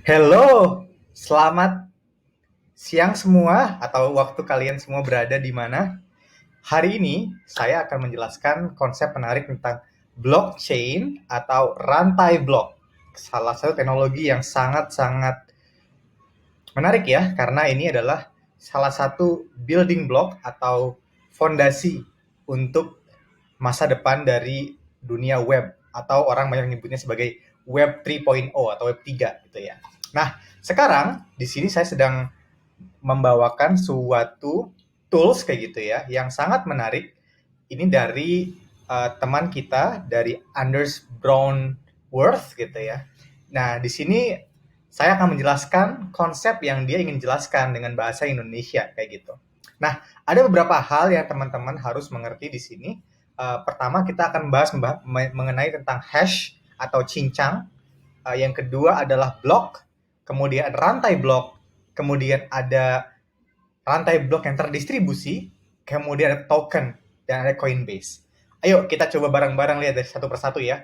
Hello, selamat siang semua atau waktu kalian semua berada di mana. Hari ini saya akan menjelaskan konsep menarik tentang blockchain atau rantai blok. Salah satu teknologi yang sangat-sangat menarik ya, karena ini adalah salah satu building block atau fondasi untuk masa depan dari dunia web atau orang banyak menyebutnya sebagai web 3.0 atau web 3 gitu ya. Nah, sekarang di sini saya sedang membawakan suatu tools kayak gitu ya yang sangat menarik. Ini dari teman kita dari Anders Brownworth gitu ya. Nah, di sini saya akan menjelaskan konsep yang dia ingin jelaskan dengan bahasa Indonesia kayak gitu. Nah, ada beberapa hal yang teman-teman harus mengerti di sini. Pertama kita akan bahas mengenai tentang hash atau cincang. Yang kedua adalah blok, kemudian rantai blok, kemudian ada rantai blok yang terdistribusi, kemudian ada token, dan ada Coinbase. Ayo kita coba bareng-bareng lihat dari satu persatu ya.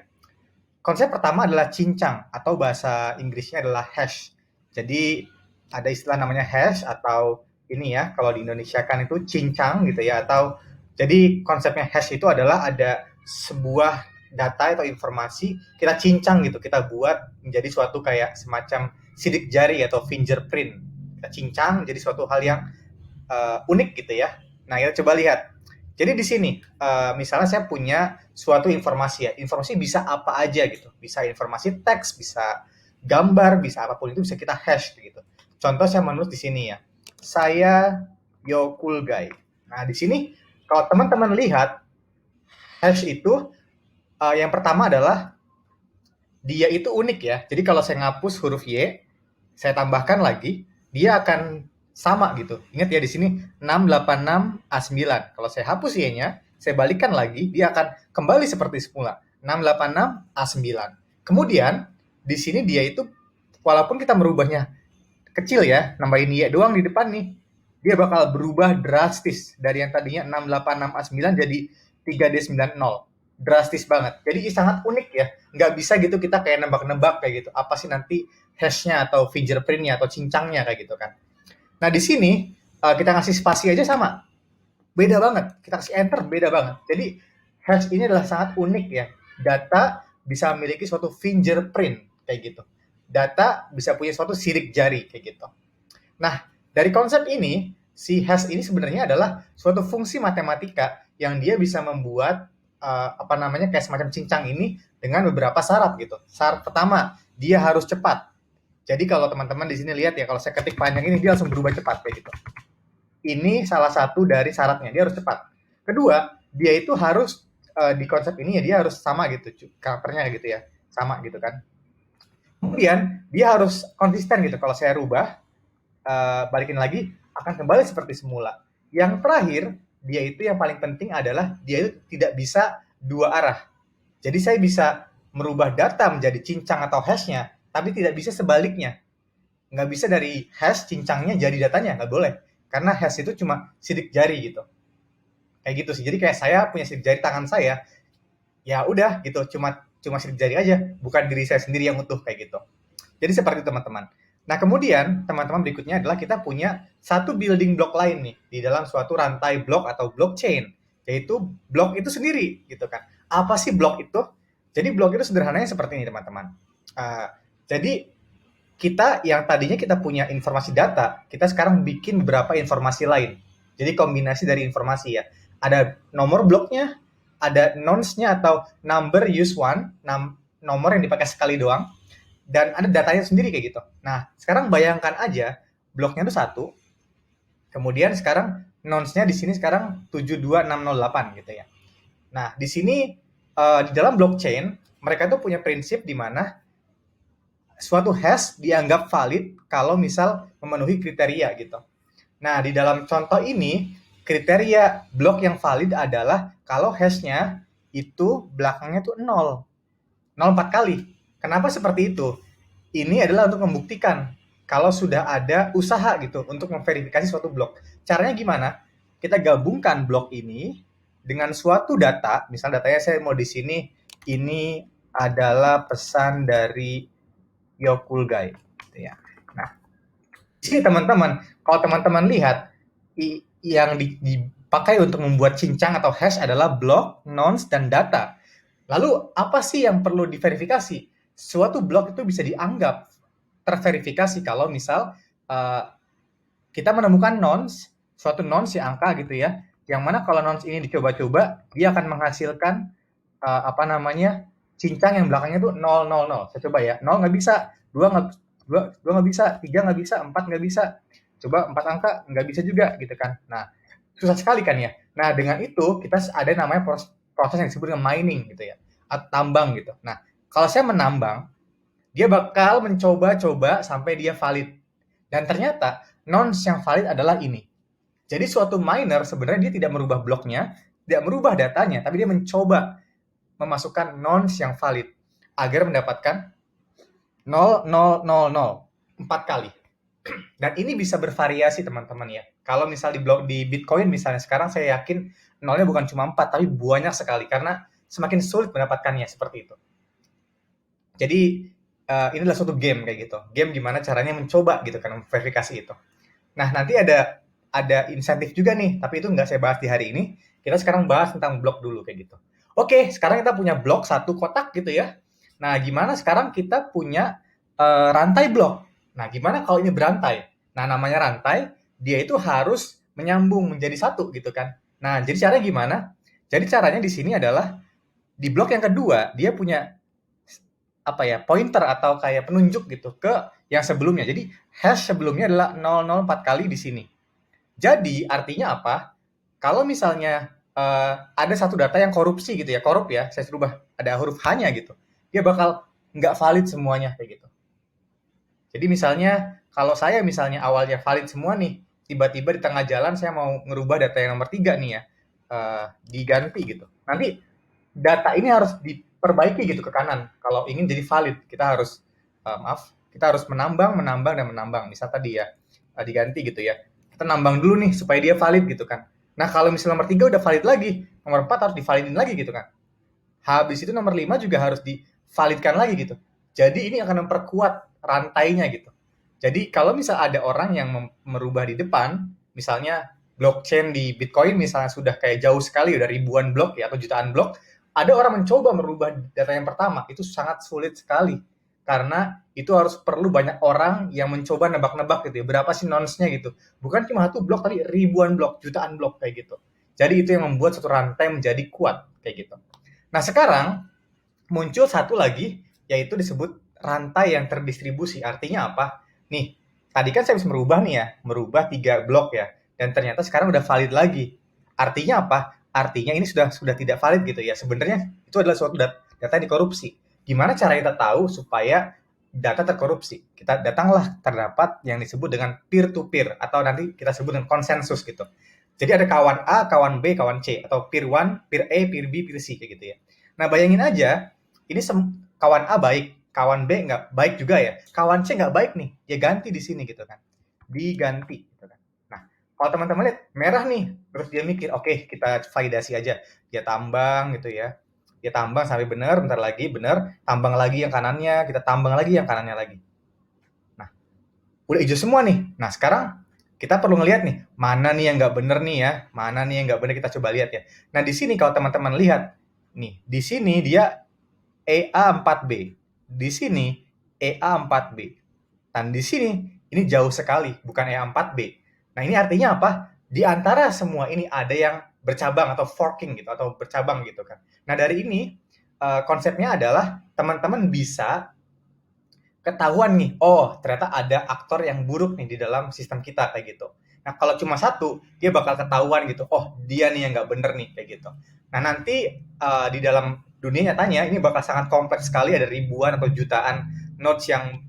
Konsep pertama adalah cincang atau bahasa Inggrisnya adalah hash. Jadi ada istilah namanya hash atau ini ya, kalau di Indonesia kan itu cincang gitu ya, atau jadi konsepnya hash itu adalah ada sebuah data atau informasi kita cincang gitu, kita buat menjadi suatu kayak semacam sidik jari atau fingerprint. Kita cincang jadi suatu hal yang unik gitu ya. Nah, kita coba lihat. Jadi di sini, misalnya saya punya suatu informasi ya, informasi bisa apa aja gitu, bisa informasi teks, bisa gambar, bisa apapun itu bisa kita hash gitu. Contoh saya menulis di sini ya, saya Yo Cool Guy. Nah di sini kalau teman-teman lihat hash itu yang pertama adalah dia itu unik ya. Jadi kalau saya ngapus huruf Y, saya tambahkan lagi, dia akan sama gitu. Ingat ya di sini 686A9. Kalau saya hapus Y-nya, saya balikkan lagi, dia akan kembali seperti semula. 686A9. Kemudian di sini dia itu walaupun kita merubahnya kecil ya, nambahin Y doang di depan nih, dia bakal berubah drastis dari yang tadinya 686A9 jadi 3D90. Drastis banget. Jadi sangat unik ya. Nggak bisa gitu kita kayak nebak-nebak kayak gitu. Apa sih nanti hashnya atau fingerprintnya atau cincangnya kayak gitu kan. Nah di sini kita ngasih spasi aja sama. Beda banget. Kita kasih enter beda banget. Jadi hash ini adalah sangat unik ya. Data bisa memiliki suatu fingerprint kayak gitu. Data bisa punya suatu sidik jari kayak gitu. Nah, dari konsep ini, si hash ini sebenarnya adalah suatu fungsi matematika yang dia bisa membuat apa namanya kayak semacam cincang ini dengan beberapa syarat gitu. Syarat pertama, dia harus cepat. Jadi kalau teman-teman di sini lihat ya, kalau saya ketik panjang ini dia langsung berubah cepat kayak gitu. Ini salah satu dari syaratnya, dia harus cepat. Kedua, dia itu harus di konsep ini ya dia harus sama gitu, karakternya gitu ya, sama gitu kan. Kemudian dia harus konsisten gitu. Kalau saya rubah, balikin lagi akan kembali seperti semula. Yang terakhir, dia itu yang paling penting adalah dia itu tidak bisa dua arah. Jadi saya bisa merubah data menjadi cincang atau hashnya, tapi tidak bisa sebaliknya. Nggak bisa dari hash cincangnya jadi datanya, nggak boleh. Karena hash itu cuma sidik jari gitu. Kayak gitu sih. Jadi kayak saya punya sidik jari tangan saya, ya udah gitu, cuma cuma sidik jari aja, bukan diri saya sendiri yang utuh kayak gitu. Jadi seperti itu teman-teman. Nah kemudian teman-teman berikutnya adalah kita punya satu building block lain nih di dalam suatu rantai blok atau blockchain, yaitu blok itu sendiri gitu kan. Apa sih blok itu? Jadi blok itu sederhananya seperti ini teman-teman. Uh, jadi kita yang tadinya kita punya informasi data, kita sekarang bikin beberapa informasi lain. Jadi kombinasi dari informasi ya. Ada nomor bloknya, ada nonce-nya atau number use one, nomor yang dipakai sekali doang, dan ada datanya sendiri kayak gitu. Nah, sekarang bayangkan aja bloknya itu satu, kemudian sekarang nonce-nya di sini sekarang 72608 gitu ya. Nah, di sini di dalam blockchain mereka tuh punya prinsip di mana suatu hash dianggap valid kalau misal memenuhi kriteria gitu. Nah, di dalam contoh ini kriteria blok yang valid adalah kalau hashnya itu belakangnya tuh 0, 4 kali. Kenapa seperti itu? Ini adalah untuk membuktikan kalau sudah ada usaha gitu untuk memverifikasi suatu blok. Caranya gimana? Kita gabungkan blok ini dengan suatu data, misal datanya saya mau di sini, ini adalah pesan dari Yo Cool Guy. gitu ya. Nah, di sini teman-teman, kalau teman-teman lihat yang dipakai untuk membuat cincang atau hash adalah block, nonce, dan data. Lalu apa sih yang perlu diverifikasi? Suatu blok itu bisa dianggap terverifikasi kalau misal kita menemukan nonce, suatu nonce ya angka gitu ya, yang mana kalau nonce ini dicoba-coba, dia akan menghasilkan apa namanya cincang yang belakangnya tuh 000. Saya coba ya, 0 nggak bisa, 2 nggak bisa, 3 nggak bisa, 4 nggak bisa. Coba 4 angka nggak bisa juga gitu kan. Nah, susah sekali kan ya. Nah, dengan itu kita ada namanya proses yang disebut dengan mining gitu ya, atau tambang gitu. Nah, kalau saya menambang, dia bakal mencoba-coba sampai dia valid. Dan ternyata nonce yang valid adalah ini. Jadi suatu miner sebenarnya dia tidak merubah bloknya, tidak merubah datanya, tapi dia mencoba memasukkan nonce yang valid agar mendapatkan 0,000 4 kali. Dan ini bisa bervariasi teman-teman ya. Kalau misal di Bitcoin misalnya sekarang saya yakin nolnya bukan cuma 4 tapi banyak sekali karena semakin sulit mendapatkannya seperti itu. Jadi ini adalah suatu game kayak gitu. Game gimana caranya mencoba gitu kan verifikasi itu. Nah, nanti ada insentif juga nih, tapi itu nggak saya bahas di hari ini. Kita sekarang bahas tentang blok dulu kayak gitu. Oke, sekarang kita punya blok satu kotak gitu ya. Nah, gimana sekarang kita punya rantai blok. Nah, gimana kalau ini berantai? Nah, namanya rantai, dia itu harus menyambung menjadi satu gitu kan. Nah, jadi caranya gimana? Jadi caranya di sini adalah di blok yang kedua, dia punya apa ya, pointer atau kayak penunjuk gitu ke yang sebelumnya. Jadi hash sebelumnya adalah 004 kali di sini. Jadi artinya apa? Kalau misalnya ada satu data yang korupsi gitu ya, korup ya, saya rubah ada huruf H-nya gitu, dia bakal nggak valid semuanya kayak gitu. Jadi misalnya kalau saya misalnya awalnya valid semua nih, tiba-tiba di tengah jalan saya mau ngerubah data yang nomor 3 nih ya, diganti gitu. Nanti data ini harus diperbaiki gitu ke kanan. Kalau ingin jadi valid, kita harus kita harus menambang, dan menambang. Misal tadi ya diganti gitu ya. Kita nambang dulu nih supaya dia valid gitu kan. Nah kalau misalnya nomor 3 udah valid lagi, nomor 4 harus divalidin lagi gitu kan. Habis itu nomor 5 juga harus divalidkan lagi gitu. Jadi ini akan memperkuat rantainya gitu. Jadi kalau misal ada orang yang merubah di depan, misalnya blockchain di Bitcoin misalnya sudah kayak jauh sekali, udah ribuan blok ya atau jutaan blok, ada orang mencoba merubah data yang pertama, itu sangat sulit sekali. Karena itu harus perlu banyak orang yang mencoba nebak-nebak gitu ya, berapa sih nonce-nya gitu. Bukan cuma satu blok, tapi ribuan blok, jutaan blok kayak gitu. Jadi itu yang membuat satu rantai menjadi kuat kayak gitu. Nah sekarang muncul satu lagi, yaitu disebut rantai yang terdistribusi. Artinya apa? Nih, tadi kan saya bisa merubah nih ya, merubah 3 blok ya, dan ternyata sekarang udah valid lagi. Artinya apa? Artinya ini sudah tidak valid gitu ya. Sebenarnya itu adalah suatu data yang dikorupsi. Gimana cara kita tahu supaya data terkorupsi? Kita datanglah terdapat yang disebut dengan peer to peer atau nanti kita sebut dengan konsensus gitu. Jadi ada kawan A, kawan B, kawan C atau peer 1, peer A, peer B, peer C kayak gitu ya. Nah, bayangin aja ini kawan A baik, kawan B nggak baik juga ya, kawan C nggak baik nih, dia ganti di sini gitu kan, diganti gitu kan. Nah, kalau teman-teman lihat merah nih, terus dia mikir, oke kita validasi aja, dia tambang gitu ya, dia tambang sampai benar, bentar lagi benar, tambang lagi yang kanannya, kita tambang lagi yang kanannya lagi. Nah, udah hijau semua nih. Nah, sekarang kita perlu ngelihat nih, mana nih yang nggak bener nih ya, mana nih yang nggak bener kita coba lihat ya. Nah, di sini kalau teman-teman lihat, nih, di sini dia EA4B. Di sini EA4B. Dan di sini ini jauh sekali, bukan EA4B. Nah, ini artinya apa? Di antara semua ini ada yang bercabang atau forking gitu atau bercabang gitu kan. Nah, dari ini konsepnya adalah teman-teman bisa ketahuan nih, oh ternyata ada aktor yang buruk nih di dalam sistem kita kayak gitu. Nah kalau cuma satu, dia bakal ketahuan gitu, oh dia nih yang nggak bener nih kayak gitu. Nah nanti di dalam dunia nyatanya ini bakal sangat kompleks sekali, ada ribuan atau jutaan nodes yang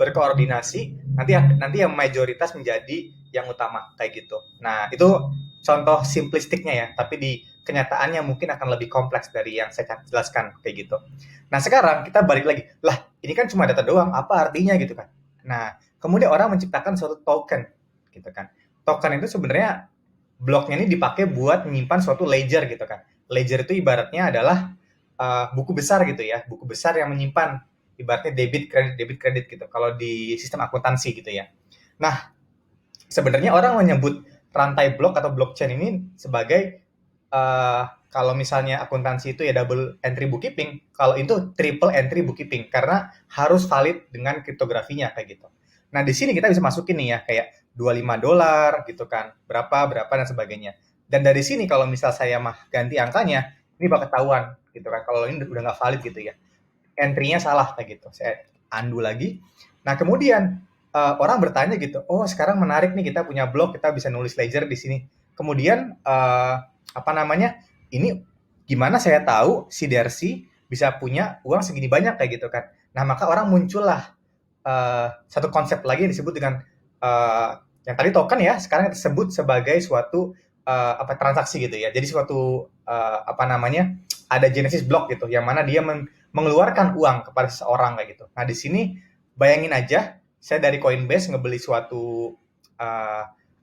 berkoordinasi. Nanti yang mayoritas menjadi yang utama kayak gitu. Nah itu contoh simplistiknya ya, tapi di kenyataannya mungkin akan lebih kompleks dari yang saya jelaskan kayak gitu. Nah sekarang kita balik lagi, lah ini kan cuma data doang, apa artinya gitu kan. Nah kemudian orang menciptakan suatu token gitu kan. Token itu sebenarnya bloknya ini dipakai buat menyimpan suatu ledger gitu kan. Ledger itu ibaratnya adalah buku besar gitu ya, buku besar yang menyimpan ibaratnya debit kredit gitu kalau di sistem akuntansi gitu ya. Nah, sebenarnya orang menyebut rantai blok atau blockchain ini sebagai kalau misalnya akuntansi itu ya double entry bookkeeping, kalau itu triple entry bookkeeping karena harus valid dengan kriptografinya kayak gitu. Nah, di sini kita bisa masukin nih ya kayak $25 gitu kan, berapa dan sebagainya. Dan dari sini kalau misal saya mah ganti angkanya, ini bakal ketahuan gitu kan kalau ini udah nggak valid gitu ya. Entry-nya salah kayak gitu. Saya undo lagi. Nah, kemudian orang bertanya gitu, oh sekarang menarik nih kita punya blog, kita bisa nulis ledger di sini. Kemudian apa namanya? Ini gimana saya tahu si Darcy bisa punya uang segini banyak kayak gitu kan. Nah, maka orang muncullah satu konsep lagi yang disebut dengan yang tadi token ya, sekarang disebut sebagai suatu apa transaksi gitu ya. Jadi suatu apa namanya? Ada genesis block gitu yang mana dia mengeluarkan uang kepada seseorang kayak gitu. Nah, di sini bayangin aja saya dari Coinbase ngebeli suatu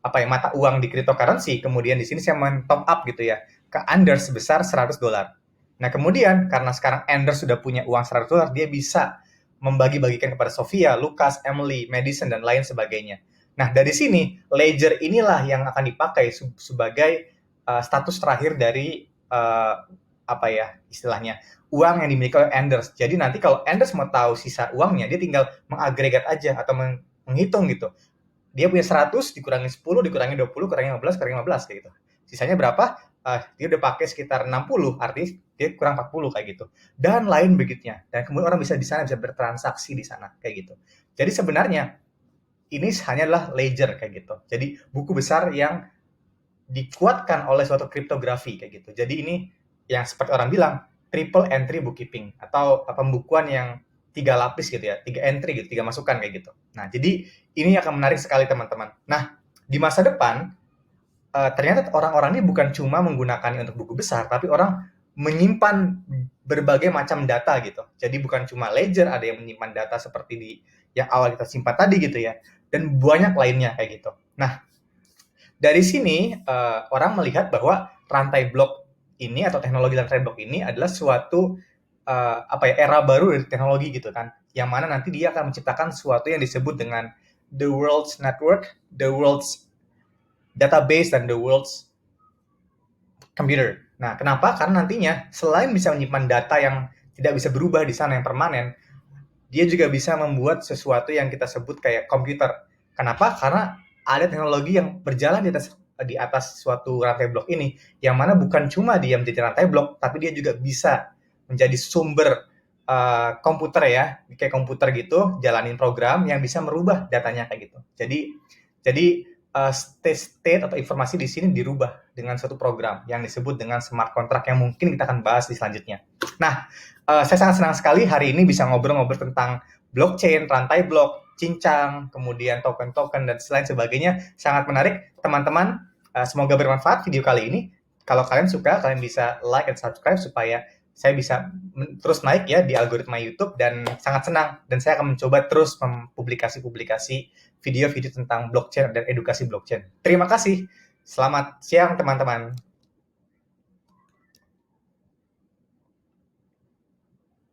apa ya mata uang di cryptocurrency, kemudian di sini saya men-top up gitu ya ke Anders sebesar $100. Nah, kemudian karena sekarang Anders sudah punya uang $100, dia bisa membagi-bagikan kepada Sofia, Lucas, Emily, Madison dan lain sebagainya. Nah, dari sini ledger inilah yang akan dipakai sebagai status terakhir dari apa ya istilahnya uang yang dimiliki oleh Anders. Jadi nanti kalau Anders mau tahu sisa uangnya, dia tinggal mengagregat aja atau menghitung gitu. Dia punya 100 dikurangi 10 dikurangi 20 kurangi 15 kurangi 15 kayak gitu. Sisanya berapa? Dia udah pakai sekitar 60, artinya dia kurang 40 kayak gitu. Dan lain begitunya. Dan kemudian orang bisa di sana bisa bertransaksi di sana kayak gitu. Jadi sebenarnya ini hanyalah ledger kayak gitu. Jadi buku besar yang dikuatkan oleh suatu kriptografi kayak gitu. Jadi ini yang seperti orang bilang triple entry bookkeeping atau pembukuan yang 3 lapis gitu ya, 3 entry gitu, 3 masukan kayak gitu. Nah, jadi ini akan menarik sekali teman-teman. Nah, di masa depan ternyata orang-orang ini bukan cuma menggunakannya untuk buku besar, tapi orang menyimpan berbagai macam data gitu. Jadi bukan cuma ledger, ada yang menyimpan data seperti di yang awal kita simpan tadi gitu ya, dan banyak lainnya kayak gitu. Nah, dari sini orang melihat bahwa rantai blok ini atau teknologi rantai blok ini adalah suatu apa ya era baru dari teknologi gitu kan, yang mana nanti dia akan menciptakan sesuatu yang disebut dengan the world's network, the world's database dan the world's computer. Nah, kenapa? Karena nantinya selain bisa menyimpan data yang tidak bisa berubah di sana yang permanen, dia juga bisa membuat sesuatu yang kita sebut kayak komputer. Kenapa? Karena ada teknologi yang berjalan di atas suatu rantai blok ini, yang mana bukan cuma dia menjadi rantai blok, tapi dia juga bisa menjadi sumber komputer ya, kayak komputer gitu, jalanin program yang bisa merubah datanya kayak gitu. Jadi state atau informasi di sini dirubah dengan suatu program yang disebut dengan smart contract yang mungkin kita akan bahas di selanjutnya. Nah, saya sangat senang sekali hari ini bisa ngobrol-ngobrol tentang blockchain, rantai blok, cincang, kemudian token-token, dan lain sebagainya. Sangat menarik, teman-teman. Semoga bermanfaat video kali ini. Kalau kalian suka, kalian bisa like dan subscribe supaya saya bisa terus naik ya di algoritma YouTube, dan sangat senang. Dan saya akan mencoba terus mempublikasi video-video tentang blockchain dan edukasi blockchain. Terima kasih. Selamat siang, teman-teman.